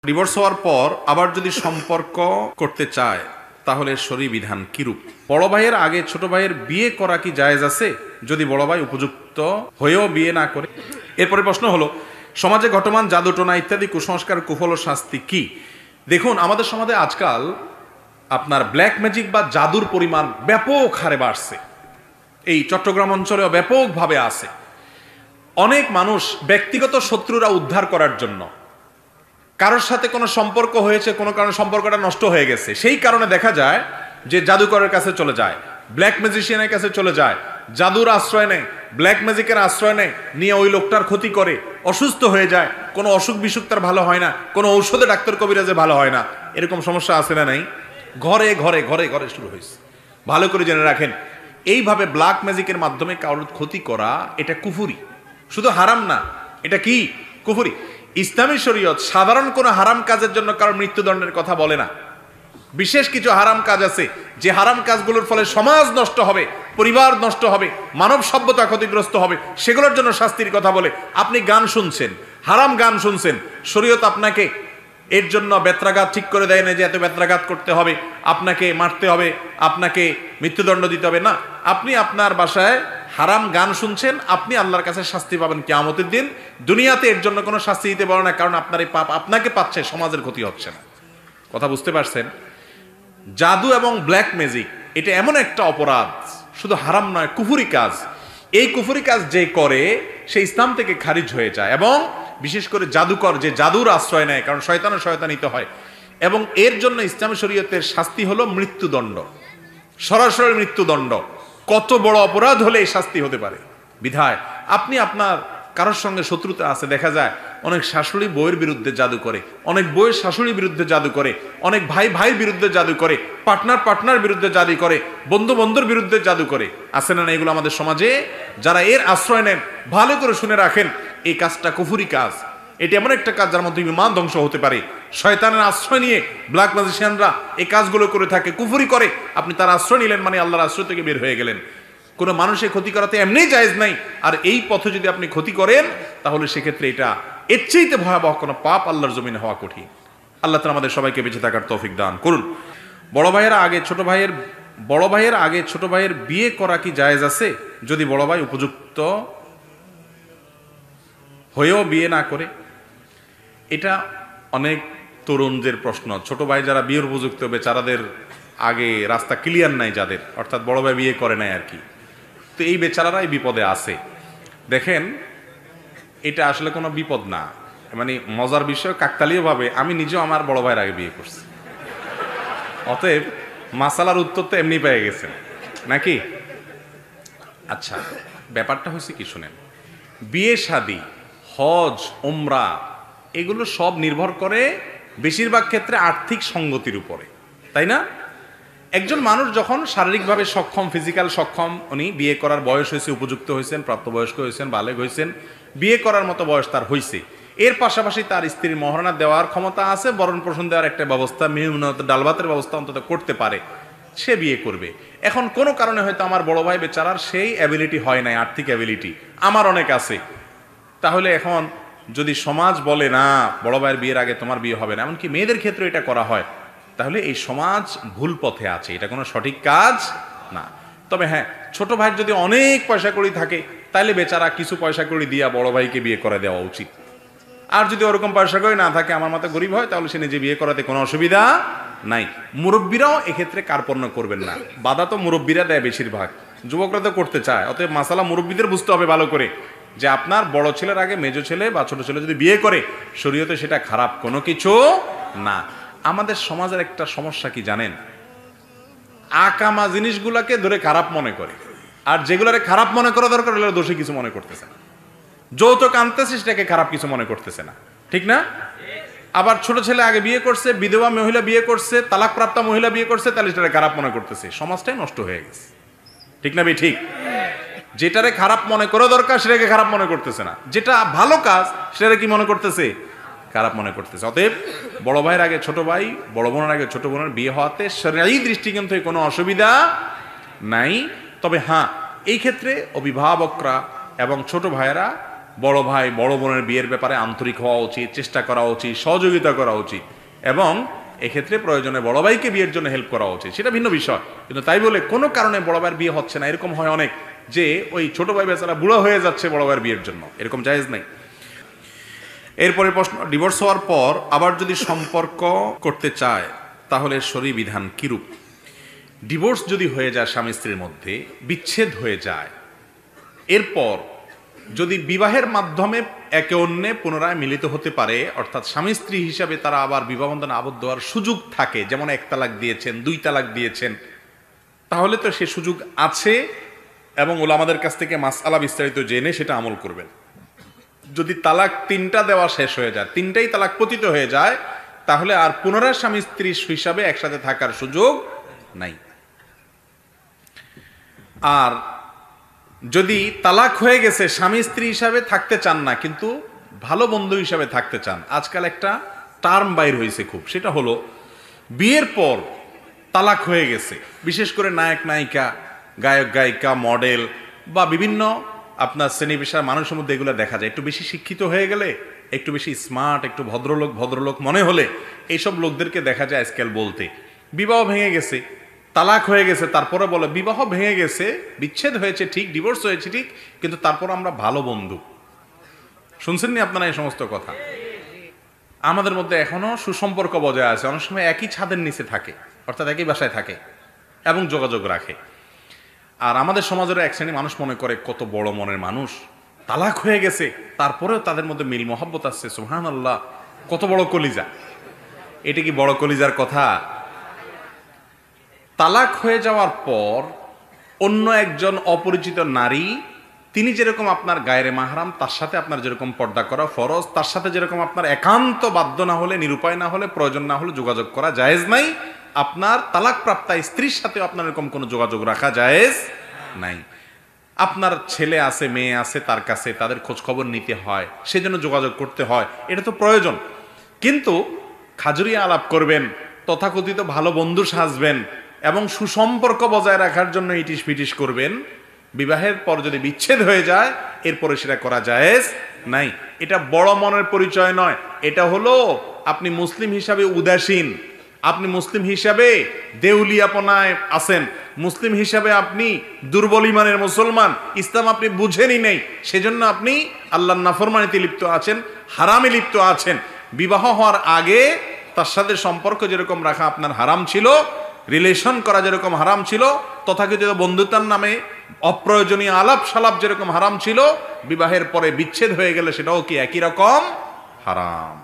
Divorce হওয়ার পর আবার যদি সম্পর্ক করতে চায় তাহলে শরীয়ত বিধান কিরূপ? বড় ভাইয়ের আগে ছোট ভাইয়ের বিয়ে করা কি জায়েজ আছে যদি বড় ভাই উপযুক্ত হয়েও বিয়ে না করে? এরপরে প্রশ্ন হলো, সমাজে ঘটমান জাদুটোনা ইত্যাদি কুসংস্কার কুফল ও শাস্তি কি? দেখুন, আমাদের সমাজে আজকাল আপনার ব্ল্যাক ম্যাজিক বা জাদুর পরিমাণ ব্যাপক হারে বাড়ছে। এই চট্টগ্রাম অঞ্চলেও ব্যাপকভাবে আছে। অনেক মানুষ ব্যক্তিগত শত্রুরা উদ্ধার করার জন্য, কারোর সাথে কোনো সম্পর্ক হয়েছে, কোনো কারণে সম্পর্কটা নষ্ট হয়ে গেছে, সেই কারণে দেখা যায় যে জাদুকরের কাছে চলে যায়, ব্ল্যাক ম্যাজিশিয়ানের কাছে চলে যায়, জাদুর আশ্রয় নেয়, ব্ল্যাক ম্যাজিকের আশ্রয় নেয়, নিয়ে ওই লোকটার ক্ষতি করে, অসুস্থ হয়ে যায়, কোনো অসুখ বিসুখ তার ভালো হয় না, কোনো ঔষধে ডাক্তার কবিরাজে ভালো হয় না। এরকম সমস্যা আছে না নাই? ঘরে ঘরে ঘরে ঘরে শুরু হয়েছে। ভালো করে জেনে রাখেন, এইভাবে ব্ল্যাক ম্যাজিকের মাধ্যমে কারোর ক্ষতি করা এটা কুফরি। শুধু হারাম না, এটা কি? কুফরি। ইসলামী শরীয়ত সাধারণ কোনো হারাম কাজের জন্য কারোর মৃত্যুদণ্ডের কথা বলে না। বিশেষ কিছু হারাম কাজ আছে, যে হারাম কাজগুলোর ফলে সমাজ নষ্ট হবে, পরিবার নষ্ট হবে, মানব সভ্যতা ক্ষতিগ্রস্ত হবে, সেগুলোর জন্য শাস্তির কথা বলে। আপনি গান শুনছেন, হারাম গান শুনছেন, শরীয়ত আপনাকে এর জন্য বেত্রাঘাত ঠিক করে দেয় না যে এত বেত্রাঘাত করতে হবে, আপনাকে মারতে হবে, আপনাকে মৃত্যুদণ্ড দিতে হবে। না, আপনি আপনার বাসায় হারাম গান শুনছেন, আপনি আল্লাহর কাছে শাস্তি পাবেন কিয়ামতের দিন। দুনিয়াতে এর জন্য কোনো শাস্তি দিতে পারে না, কারণ আপনার এই পাপ আপনাকে পাচ্ছে, সমাজের ক্ষতি হচ্ছে না। কথা বুঝতে পারছেন? জাদু এবং ব্ল্যাক ম্যাজিক এটা এমন একটা অপরাধ, শুধু হারাম নয়, কুফরি কাজ। এই কুফরি কাজ যে করে সে ইসলাম থেকে খারিজ হয়ে যায়। এবং বিশেষ করে জাদুকর যে জাদুর আশ্রয় নেয়, কারণ শয়তানিত হয়, এবং এর জন্য ইসলামী শরীয়তের শাস্তি হলো মৃত্যুদণ্ড, সরাসরি মৃত্যুদণ্ড। কত বড় অপরাধ হলে এই শাস্তি হতে পারে। বিধায় আপনি আপনার কারোর সঙ্গে শত্রুতা আছে, দেখা যায় অনেক শাশুড়ি বউয়ের বিরুদ্ধে জাদু করে, অনেক বউয়ের শাশুড়ির বিরুদ্ধে জাদু করে, অনেক ভাই ভাইয়ের বিরুদ্ধে জাদু করে, পার্টনার বিরুদ্ধে জাদু করে, বন্ধুর বিরুদ্ধে জাদু করে। আছে না এগুলো আমাদের সমাজে? যারা এর আশ্রয় নেন, ভালো করে শুনে রাখেন, এই কাজটা কুফরি কাজ। এটা এমন একটা কাজ যার মধ্যে ঈমান ধ্বংস হতে পারে। শয়তানের আশ্রয় নিয়ে ব্ল্যাক ম্যাজিশিয়ানরা এই কাজগুলো করে থাকে, কুফরি করে। আপনি তার আশ্রয় নিলেন মানে আল্লাহর আশ্রয় থেকে বের হয়ে গেলেন। কোনো মানুষের ক্ষতি করাতে এমনিই জায়েজ নাই, আর এই পথে যদি আপনি ক্ষতি করেন তাহলে সেক্ষেত্রে এটা এর চাইতে ভয়াবহ কোনো পাপ আল্লাহর জমিনে হওয়া কঠিন। আল্লাহ তাআলা আমাদের সবাইকে বেঁচে থাকার তৌফিক দান করুন। বড় ভাইয়ের আগে ছোট ভাইয়ের বিয়ে করা কি জায়েজ আছে যদি বড় ভাই উপযুক্ত হয়েও বিয়ে না করে? এটা অনেক তরুণদের প্রশ্ন। ছোট ভাই যারা বিয়ের উপযুক্ত, বেচারাদের আগে রাস্তা ক্লিয়ার নাই, যাদের অর্থাৎ বড় ভাই বিয়ে করে নাই আর কি, তো এই বেচারারাই বিপদে আছে। দেখেন, এটা আসলে কোনো বিপদ না, মানে মজার বিষয়, কাকতালীয়ভাবে আমি নিজেও আমার বড় ভাইয়ের আগে বিয়ে করছি। অতএব মাসালার উত্তর তো এমনি পেয়ে গেছেন নাকি? আচ্ছা, ব্যাপারটা হচ্ছে কি শুনেন, বিয়ে শাদী, হজ, উমরা এগুলো সব নির্ভর করে বেশিরভাগ ক্ষেত্রে আর্থিক সঙ্গতির উপরে, তাই না? একজন মানুষ যখন শারীরিকভাবে সক্ষম, ফিজিক্যাল সক্ষম, উনি বিয়ে করার বয়স হয়েছে, উপযুক্ত হয়েছেন, প্রাপ্তবয়স্ক হয়েছেন, বালেগ হয়েছেন, বিয়ে করার মতো বয়স তার হয়েছে, এর পাশাপাশি তার স্ত্রীর মহারণা দেওয়ার ক্ষমতা আছে, ভরণ পোষণ দেওয়ার একটা ব্যবস্থা, মিনিমাম ডাল ভাতের ব্যবস্থা অন্তত করতে পারে, সে বিয়ে করবে। এখন কোনো কারণে হয়তো আমার বড় ভাই বেচারার সেই অ্যাবিলিটি হয় নাই, আর্থিক অ্যাবিলিটি আমার অনেক আছে, তাহলে এখন যদি সমাজ বলে না বড় ভাইয়ের বিয়ের আগে তোমার বিয়ে হবে না, এমনকি মেয়েদের ক্ষেত্রে এটা করা হয়, তাহলে এই সমাজ ভুল পথে আছে, এটা কোনো সঠিক কাজ না। তবে হ্যাঁ, ছোট ভাইয়ের যদি অনেক পয়সা কড়ি থাকে তাহলে বেচারা কিছু পয়সা কড়ি দিয়া বড় ভাইকে বিয়ে করে দেওয়া উচিত। আর যদি ওরকম পয়সা কড়ি না থাকে, আমার মতো গরিব হয়, তাহলে সে নিজে বিয়ে করাতে কোনো অসুবিধা নাই। মুরব্বীরাও এক্ষেত্রে কার্পণ্য করবেন না, বাধা তো মুরব্বীরা দেয় বেশিরভাগ, যুবকরা তো করতে চায়। অতএব মাসালা মুরব্বীদের বুঝতে হবে ভালো করে, যে আপনার বড় ছেলের আগে মেজো ছেলে বা ছোট ছেলে যদি বিয়ে করে, শরীয়তে সেটা খারাপ কোনো কিছু না। আমাদের সমাজের একটা সমস্যা কি জানেন? আকামা জিনিসগুলাকে ধরে খারাপ মনে করে, আর যেগুলারে খারাপ মনে করা দরকার ওগুলো দোষী কিছু মনে করতেছে না। যৌতুক আনতেছে সেটাকে খারাপ কিছু মনে করতেছে না, ঠিক না? আবার ছোট ছেলে আগে বিয়ে করছে, বিধবা মহিলা বিয়ে করছে, তালাকপ্রাপ্তা মহিলা বিয়ে করছে, তাহলে সেটাকে খারাপ মনে করতেছে। সমাজটাই নষ্ট হয়ে গেছে, ঠিক না ভাই? ঠিক। যেটারে খারাপ মনে করা দরকার সেটাকে খারাপ মনে করতেছে না, যেটা ভালো কাজ সেটাকে কি মনে করতেছে? খারাপ মনে করতেছে। অতএব বড় ভাইয়ের আগে ছোট ভাই, বড় বোনের আগে ছোট বোনের বিয়ে হওয়াতে শরঈ দৃষ্টিকোণ থেকে কোনো অসুবিধা নাই। তবে হ্যাঁ, এই ক্ষেত্রে অভিভাবকরা এবং ছোট ভাইয়েরা বড় ভাই বড় বোনের বিয়ের ব্যাপারে আন্তরিক হওয়া উচিত, চেষ্টা করা উচিত, সহযোগিতা করা উচিত, এবং এক্ষেত্রে প্রয়োজনে বড় ভাইকে বিয়ের জন্য হেল্প করা উচিত, সেটা ভিন্ন বিষয়। কিন্তু তাই বলে কোনো কারণে বড় ভাইয়ের বিয়ে হচ্ছে না, এরকম হয় অনেক, যে ওই ছোট ভাই বেচারা বুড়ো হয়ে যাচ্ছে বড় ভাইয়ের বিয়ের জন্য, এরকম জায়েজ নাই। এরপরে প্রশ্ন, ডিভোর্স হওয়ার পর আবার যদি সম্পর্ক করতে চায় তাহলে শরীয়ী বিধান কিরূপ? ডিভোর্স যদি হয়ে যায় স্বামী স্ত্রীর মধ্যে, বিচ্ছেদ হয়ে যায়, এরপর যদি বিবাহের মাধ্যমে একে অন্যে পুনরায় মিলিত হতে পারে, অর্থাৎ স্বামী স্ত্রী হিসাবে তারা আবার বিবাহ বন্ধনে আবদ্ধ হওয়ার সুযোগ থাকে, যেমন 1 তালাক দিয়েছেন, 2 তালাক দিয়েছেন, তাহলে তো সে সুযোগ আছে, এবং ওলামাদের কাছ থেকে মাসআলা বিস্তারিত জেনে সেটা আমল করবেন। যদি তালাক 3টা দেওয়া শেষ হয়ে যায়, 3টাই তালাক পতিত হয়ে যায়, তাহলে আর পুনরায় স্বামী স্ত্রী হিসাবে একসাথে থাকার সুযোগ নাই। আর যদি তালাক হয়ে গেছে, স্বামী স্ত্রী হিসাবে থাকতে চান না, কিন্তু ভালো বন্ধু হিসাবে থাকতে চান, আজকাল একটা টার্ম বাইর হয়েছে খুব, সেটা হলো বিয়ের পর তালাক হয়ে গেছে, বিশেষ করে নায়ক নায়িকা, গায়ক গায়িকা, মডেল বা বিভিন্ন আপনার শ্রেণী পেশার মানুষের মধ্যে এগুলো দেখা যায়। একটু বেশি শিক্ষিত হয়ে গেলে, একটু বেশি স্মার্ট, একটু ভদ্রলোক মনে হলে এইসব লোকদেরকে দেখা যায় আজকাল বলতে, বিবাহ ভেঙে গেছে, তালাক হয়ে গেছে, তারপরে বলে বিবাহ ভেঙে গেছে, বিচ্ছেদ হয়েছে ঠিক, ডিভোর্স হয়েছে ঠিক, কিন্তু তারপর আমরা ভালো বন্ধু। শুনছেননি আপনারা এই সমস্ত কথা? আমাদের মধ্যে এখনো সুসম্পর্ক বজায় আছে, অনেক সময় একই ছাদের নিচে থাকে, অর্থাৎ একই বাসায় থাকে এবং যোগাযোগ রাখে। আর আমাদের সমাজের এক শ্রেণী মানুষ মনে করে কত বড় মনের মানুষ, তালাক হয়ে গেছে তারপরেও তাদের মধ্যে মিল মহব্বত আছে, সুবহানাল্লাহ, কত বড় কলিজা। এটা কি বড় কলিজার কথা? তালাক হয়ে যাওয়ার পর অন্য একজন অপরিচিত নারী, তিনি যেরকম আপনার গায়ের মাহরাম, তার সাথে আপনার যেরকম পর্দা করা ফরজ, তার সাথে যেরকম আপনার একান্ত বাধ্য না হলে, নিরুপায় না হলে, প্রয়োজন না হলে যোগাযোগ করা জায়েজ নাই, আপনার তালাক প্রাপ্তা স্ত্রীর সাথে আপনার এরকম কোনো যোগাযোগ রাখা জায়েজ নাই। আপনার ছেলে আছে, মেয়ে আছে, তার কাছে তাদের খোঁজ খবর নিতে হয়, সেজন্য যোগাযোগ করতে হয়, এটা তো প্রয়োজন। কিন্তু খাজুরিয়া আলাপ করবেন, তথাকথিত ভালো বন্ধু সাজবেন এবং সুসম্পর্ক বজায় রাখার জন্য ইটিস পিটিস করবেন, বিবাহের পর যদি বিচ্ছেদ হয়ে যায় এরপরে সেটা করা জায়েজ নাই। এটা বড় মনের পরিচয় নয়, এটা হলো আপনি মুসলিম হিসাবে উদাসীন, আপনি মুসলিম হিসাবে দেউলিয়াপনায় আছেন, মুসলিম হিসাবে আপনি দুর্বল ইমানের মুসলমান, ইসলাম আপনি বুঝেনই নেই, সেজন্য আপনি আল্লাহর নাফরমানিতে লিপ্ত আছেন, হারামে লিপ্ত আছেন। বিবাহ হওয়ার আগে তার সাথে সম্পর্ক যেরকম রাখা আপনার হারাম ছিল, রিলেশন করা যেরকম হারাম ছিল, তথাকথিত বন্ধুতার নামে অপ্রয়োজনীয় আলাপ সালাপ যেরকম হারাম ছিল, বিবাহের পরে বিচ্ছেদ হয়ে গেলে সেটাও কি একই রকম হারাম।